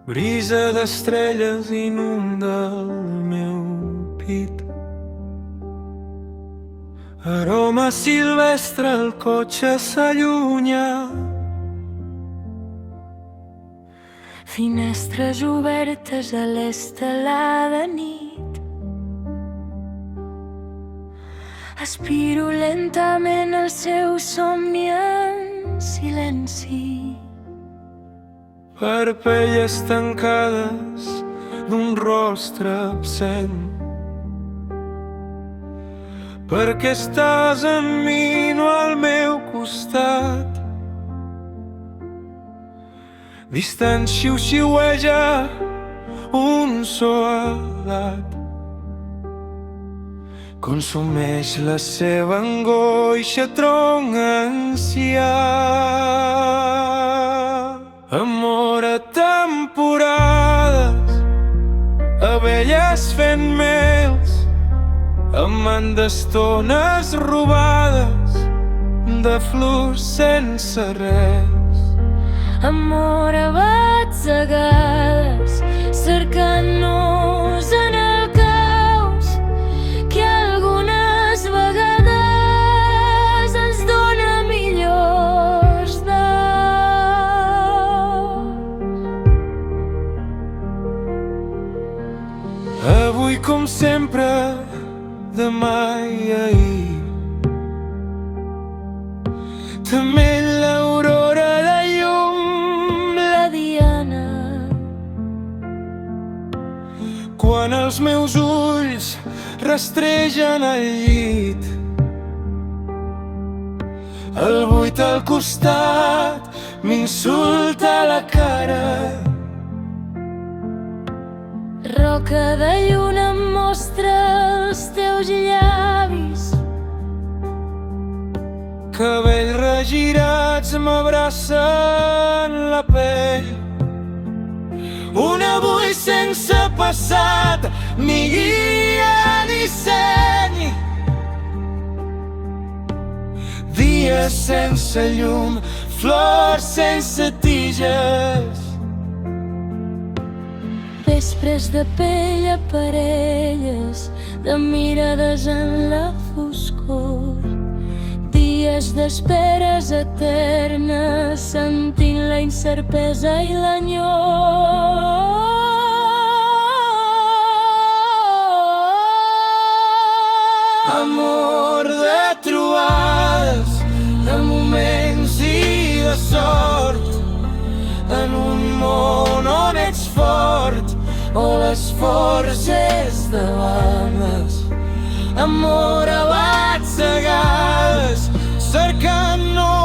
Brisa d'estrelles inunda el meu pit. Aroma silvestre, el cotxe s'allunya. Finestres obertes a l'estelada nit. Aspiro lentament el seu somni en silenci. Parpelles tancades d'un rostre absent. Perquè estàs en mi, no al meu costat. Distant xiu-xiueja un so alat. Consumeix la seva angoixa, tronc ancià. Amor a temporades, abelles fent mels, amant d'estones robades, de flors sense res. Amor a batzegades, cercant-nos en el caos, que algunes vegades ens dona millors Avui com sempre, demà i ahir. També l'aurora de llum, la diana. quan els meus ulls rastregen el llit. El buit al costat m'insulta la cara. Roca de lluna em mostra els teus llavis. Cabells regirats m'abracen la pell. Un avui sense passat, ni guia ni seny. Dies sense llum, flors sense tiges. Vespres de pell a parelles, de mirades en la foscor. Dies d'esperes eternes, sentint la incertesa i l'enyor. Amor de trobades, de moments i de sort, en un món on ets fort, on l'esforç és de bandes. Amor a batzegades, cercant-nos